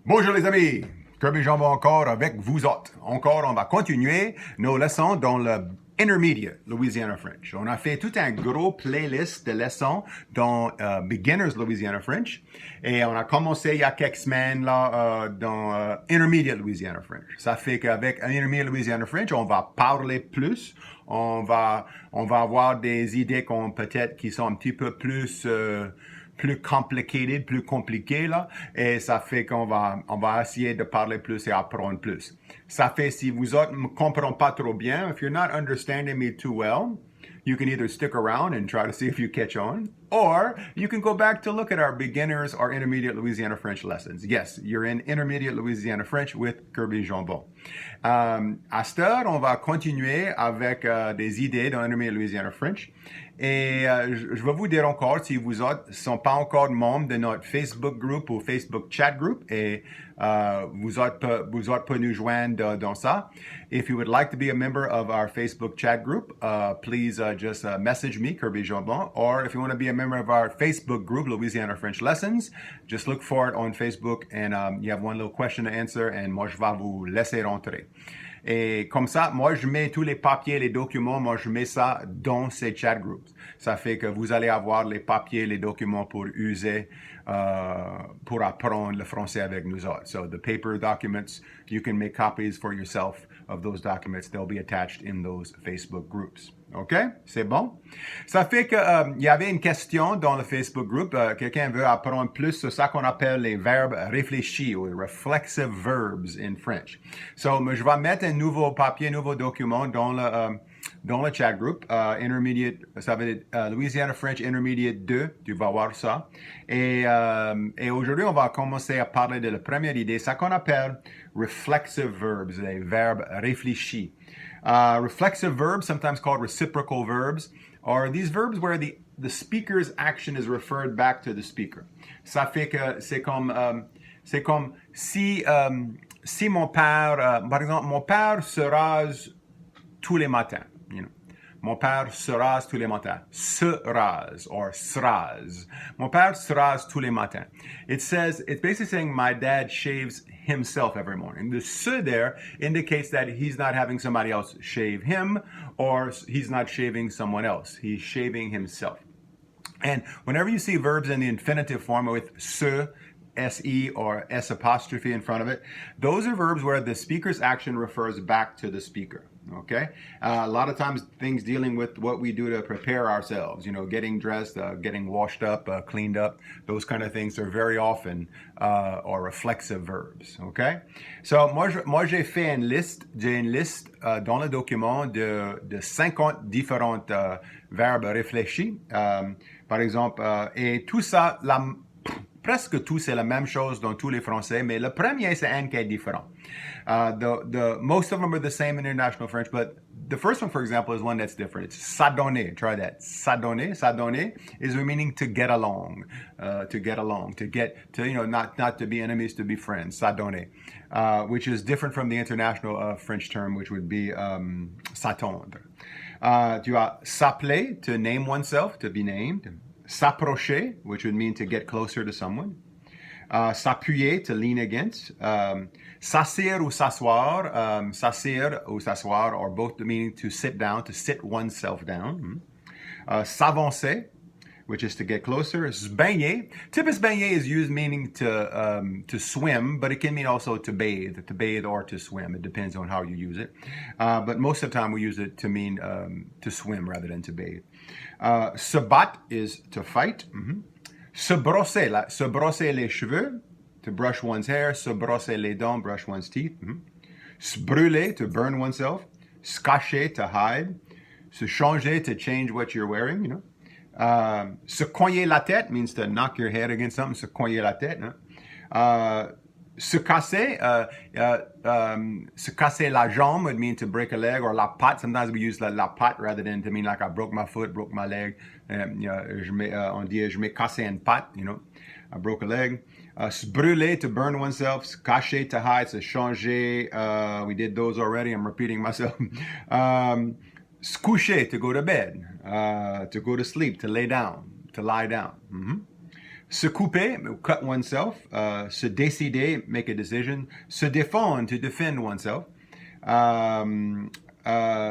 Bonjour les amis, Kirby Jean va encore avec vous autres. Encore, on va continuer nos leçons dans le Intermediate Louisiana French. On a fait tout un gros playlist de leçons dans Beginners Louisiana French et on a commencé il y a quelques semaines là dans Intermediate Louisiana French. Ça fait qu'avec Intermediate Louisiana French, on va parler plus, on va avoir des idées peut-être qui sont un petit peu plus complicated, plus compliqué là, et ça fait qu'on va essayer de parler plus et apprendre plus. Ça fait si vous autres ne comprenez pas trop bien, if you're not understanding me too well, you can either stick around and try to see if you catch on, or you can go back to look at our beginners or intermediate Louisiana French lessons. Yes, you're in intermediate Louisiana French with Kirby Jambon. À cette heure, on va continuer avec des idées dans intermediate Louisiana French. Et je vais vous dire encore, si vous autres ne sont pas encore membres de notre Facebook group ou Facebook chat group, et vous autres pouvez nous joindre dans ça. If you would like to be a member of our Facebook chat group, please just message me, Kirby Jambon, or if you want to be a member of our Facebook group, Louisiana French Lessons, just look for it on Facebook, and you have one little question to answer, and moi, je vais vous laisser rentrer. Et comme ça, moi, je mets tous les papiers, les documents, moi, je mets ça dans ces chat groups. Ça fait que vous allez avoir les papiers, les documents pour user, pour apprendre le français avec nous autres. So the paper documents, you can make copies for yourself of those documents. They'll be attached in those Facebook groups. OK? C'est bon? Ça fait que il y avait une question dans le Facebook group. Quelqu'un veut apprendre plus sur ça qu'on appelle les verbes réfléchis ou reflexive verbs in French. So, je vais mettre un nouveau papier, un nouveau document dans le chat group. Intermediate, ça veut dire Louisiana French Intermediate 2. Tu vas voir ça. Et aujourd'hui, on va commencer à parler de la première idée, ça qu'on appelle reflexive verbs, les verbes réfléchis. Reflexive verbs, sometimes called reciprocal verbs, are these verbs where the speaker's action is referred back to the speaker. Ça fait que c'est comme si mon père, par exemple, mon père se rase tous les matins. You know. Mon père se rase tous les matins. Se rase or srase. Mon père se rase tous les matins. It's basically saying my dad shaves himself every morning. The se there indicates that he's not having somebody else shave him, or he's not shaving someone else. He's shaving himself. And whenever you see verbs in the infinitive form with se, se, or s apostrophe in front of it, those are verbs where the speaker's action refers back to the speaker. Okay? A lot of times things dealing with what we do to prepare ourselves, you know, getting dressed, getting washed up, cleaned up, those kind of things are very often are reflexive verbs. Okay? So, moi j'ai fait une liste dans le document de 50 différentes verbes réfléchis. Par exemple, et tout ça, presque tout, c'est la même chose dans tous les français, mais le premier, c'est un qui est différent. Most of them are the same in international French, but the first one, for example, is one that's different. It's s'adonner. Try that. S'adonner. S'adonner is meaning to get along, not to be enemies, to be friends. S'adonner, which is different from the international French term, which would be s'attendre. Tu as s'appeler, to name oneself, to be named. S'approcher, which would mean to get closer to someone. S'appuyer, to lean against. S'asseoir ou s'asseoir. S'asseoir ou s'asseoir are both meaning to sit down, to sit oneself down. S'avancer, which is to get closer. Se baigner. Typically, baigner is used meaning to swim, but it can mean also to bathe or to swim. It depends on how you use it. But most of the time we use it to mean to swim rather than to bathe. Se battre is to fight. Mm-hmm. Se brosser les cheveux, to brush one's hair. Se brosser les dents, brush one's teeth. Mm-hmm. Se brûler, to burn oneself. Se cacher, to hide. Se changer, to change what you're wearing, you know. Se cogner la tête means to knock your head against something. Se cogner la tête. Huh? Se casser la jambe would mean to break a leg, or la patte. Sometimes we use la patte rather than to mean like I broke my foot, broke my leg. On dit je m'ai cassé une patte, you know. I broke a leg. Se brûler, to burn oneself. Se cacher, to hide. Se changer. We did those already. I'm repeating myself. Se coucher, to go to bed. To go to sleep, to lay down, to lie down. Mm-hmm. Se couper, cut oneself. Se décider, make a decision. Se défendre, to defend oneself.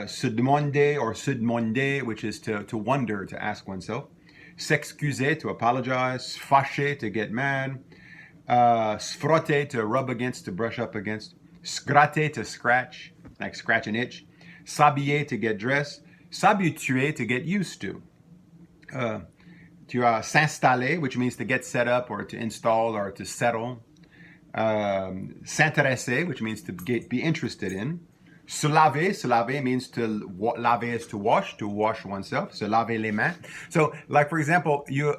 Se demander or se demander, which is to wonder, to ask oneself. S'excuser, to apologize. Fâcher, to get mad. Se frotter, to rub against, to brush up against. Se gratter, to scratch, like scratch an itch. S'habiller, to get dressed. S'habituer, to get used to. Tu as s'installer, which means to get set up or to install or to settle. S'intéresser, which means to be interested in. Se laver means to laver is to wash oneself. Se laver les mains. So, like for example, you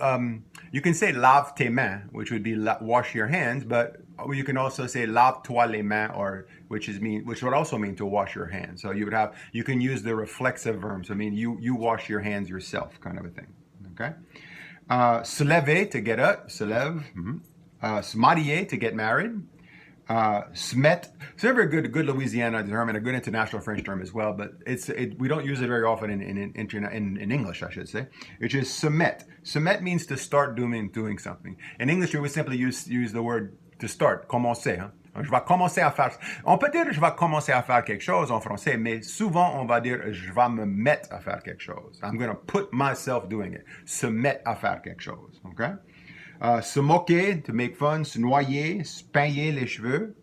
can say lave tes mains, which would be wash your hands, but you can also say lave-toi les mains, or which would also mean to wash your hands. So you can use the reflexive verbs. I mean, you wash your hands yourself, kind of a thing. Okay. Se lever, to get up, se lève. Se marier, to get married. Se mettre, it's a very good Louisiana term and a good international French term as well, but we don't use it very often in English, I should say, which is se mettre. Se mettre means to start doing something. In English, we would simply use the word to start, commencer. Hein? Je vais commencer à faire. On peut dire je vais commencer à faire quelque chose en français, mais souvent on va dire je vais me mettre à faire quelque chose. I'm going to put myself doing it. Se mettre à faire quelque chose. Okay? Se moquer, to make fun. Se noyer, se peigner les cheveux.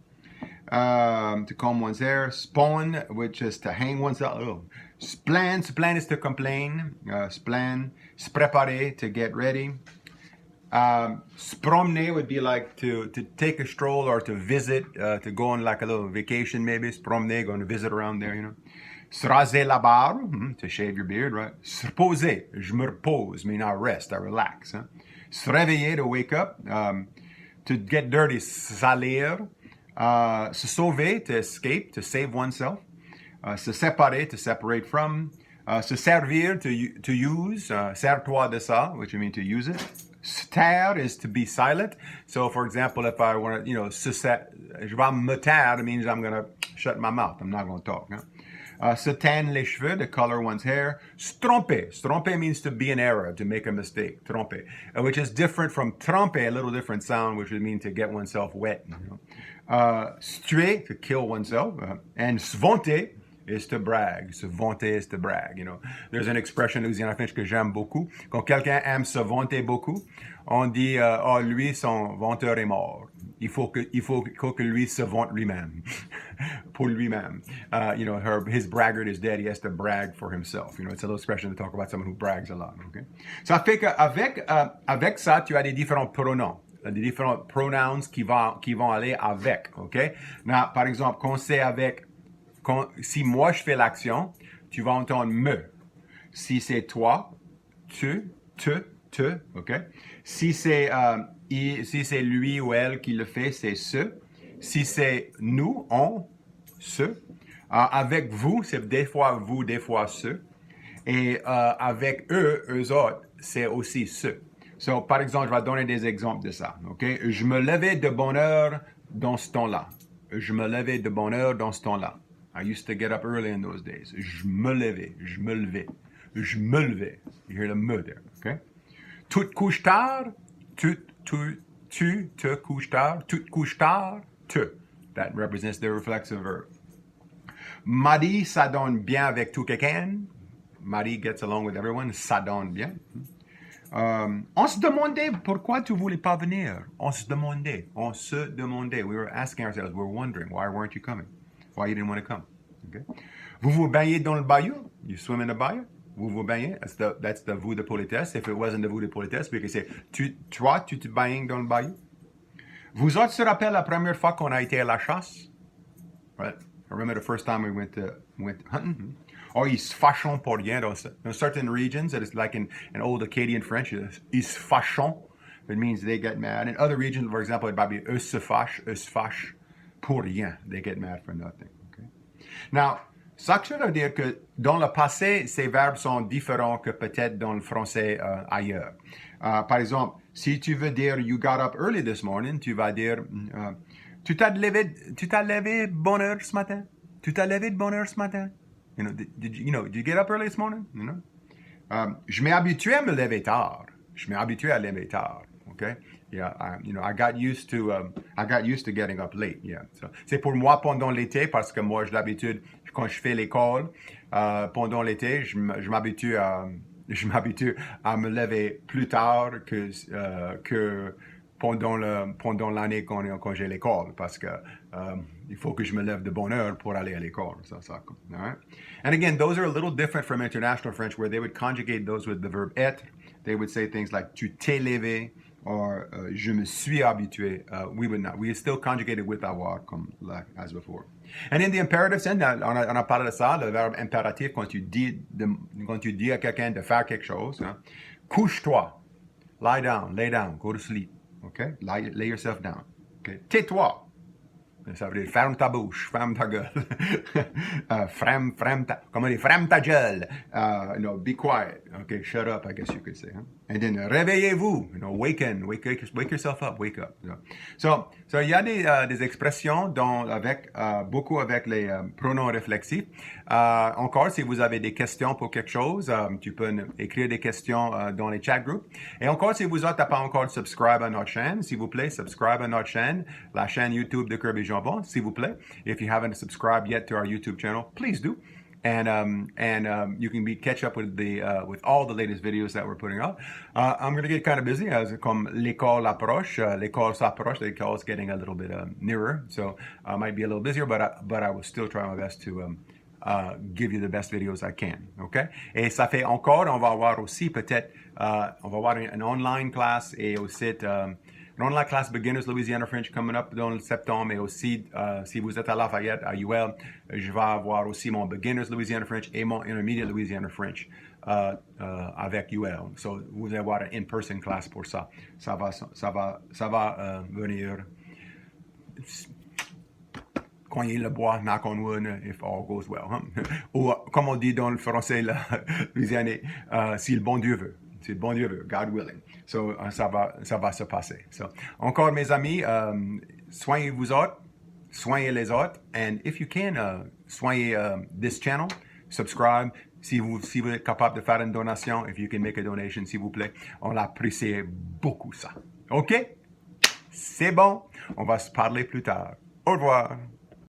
To comb one's hair. Spawn, which is to hang oneself. Oh. Se plaindre is to complain. Se plaindre. Se préparer, to get ready. Se promener would be like to take a stroll or to visit, to go on like a little vacation maybe. Se promener, going to visit around there, you know. Se raser la barbe, to shave your beard, right? Se reposer, je me repose, mean I rest, I relax. Huh? Se réveiller, to wake up. To get dirty, salir. Se sauver, to escape, to save oneself. Se séparer, to separate from. Se servir, to use. Sers-toi de ça, which you mean to use it. Se taire is to be silent. So, for example, if I want to, je vais me taire, it means I'm going to shut my mouth. I'm not going to talk. Huh? Se teindre les cheveux, to color one's hair. Se tromper. Se tromper means to be in error, to make a mistake. Tromper. Which is different from tromper, a little different sound, which would mean to get oneself wet. Se tuer, to kill oneself. And se vanter is to brag. Se vanter is to brag. There's an expression in Louisiana French que j'aime beaucoup. Quand quelqu'un aime se vanter beaucoup, on dit lui, son vanteur est mort. Il faut que lui se vante lui-même. Pour lui-même. His braggart is dead. He has to brag for himself. It's a little expression to talk about someone who brags a lot. Okay? Ça fait qu'avec ça, tu as des différents pronoms. Des différents pronouns qui vont aller avec. Okay? Now, par exemple, quand c'est avec si moi je fais l'action, tu vas entendre me. Si c'est toi, tu, te, ok? Si c'est lui ou elle qui le fait, c'est ce. Si c'est nous, on, ce. Avec vous, c'est des fois vous, des fois ce. Et avec eux autres, c'est aussi ce. So, par exemple, je vais donner des exemples de ça, ok? Je me levais de bonne heure dans ce temps-là. Je me levais de bonne heure dans ce temps-là. I used to get up early in those days. Je me levais. You hear the me there, okay? Tu te couches tard. Tu te couches tard. Tu te couches tard. Te. That represents the reflexive verb. Marie s'adonne bien avec tout quelqu'un. Marie gets along with everyone. S'adonne bien. On se demandait pourquoi tu voulais pas venir. On se demandait. We were asking ourselves. We were wondering, why weren't you coming? Why you didn't want to come. Okay? Vous vous baignez dans le bayou. You swim in the bayou. Vous vous baignez. That's the vous de politesse. If it wasn't the vous de politesse, we could say, toi, tu te baignes dans le bayou. Vous autres se rappelez la première fois qu'on a été à la chasse? Right? I remember the first time we went hunting. Or ils se fâchent pour rien. Dans certain regions, that is like in old Acadian French, ils se fâchent. It means they get mad. In other regions, for example, it might be eux se fâchent. Pour rien. They get mad for nothing. Okay? Now, ça veut dire que dans le passé, ces verbes sont différents que peut-être dans le français ailleurs. Par exemple, si tu veux dire you got up early this morning, tu vas dire tu t'as levé de bonne heure ce matin? Tu t'as levé de bonne heure ce matin? Did you get up early this morning? Je m'ai habitué à me lever tard. Okay? Yeah, I got used to getting up late. Yeah. So, c'est pour moi pendant l'été parce que moi, j'ai l'habitude, quand je fais l'école, pendant l'été, je m'habitue à me lever plus tard que pendant l'année quand j'ai l'école parce que il faut que je me lève de bonne heure pour aller à l'école. All right? And again, those are a little different from international French where they would conjugate those with the verb être. They would say things like tu t'es levé or je me suis habitué. We would not. We still conjugated with avoir as before. And in the imperative sense, on a parlé de ça, le verbe impératif, quand tu dis à quelqu'un de faire quelque chose, hein, couche-toi, lie down, go to sleep. Okay? Lay yourself down. Okay? Tais-toi. Ça veut dire ferme ta bouche, ferme ta gueule. Ferme ta gueule. Be quiet. Okay, shut up, I guess you could say. Huh? And then réveillez-vous. Wake yourself up, wake up. So il y a des expressions beaucoup avec les pronoms réflexifs. Encore, si vous avez des questions pour quelque chose, tu peux écrire des questions dans les chat groups. Et encore, si vous n'êtes pas encore subscribe à notre chaîne, s'il vous plaît, subscribe à notre chaîne, la chaîne YouTube de Kirby Jambon, s'il vous plaît. If you haven't subscribed yet to our YouTube channel, please do. And you can catch up with all the latest videos that we're putting out. I'm going to get kind of busy as comme l'école s'approche, the école's getting a little bit nearer, so I might be a little busier, but I will still try my best to give you the best videos I can, okay? Et ça fait encore, on va avoir aussi peut-être, on va avoir une online class et aussi une online class Beginners Louisiana French coming up dans le septembre, et aussi, si vous êtes à Lafayette, à UL, je vais avoir aussi mon Beginners Louisiana French et mon Intermediate Louisiana French avec UL. So, vous allez avoir une in-person class pour ça. Ça va venir cogner le bois, knock on wood, if all goes well. Hein? Ou, comme on dit dans le français louisianais, si le bon Dieu veut. Si le bon Dieu veut, God willing. So, ça va se passer. So, encore, mes amis, soignez vous autres, soignez les autres, and if you can, soignez this channel, subscribe. Si vous êtes capable de faire une donation, if you can make a donation, s'il vous plaît, on l'apprécie beaucoup ça. OK? C'est bon. On va se parler plus tard. Au revoir.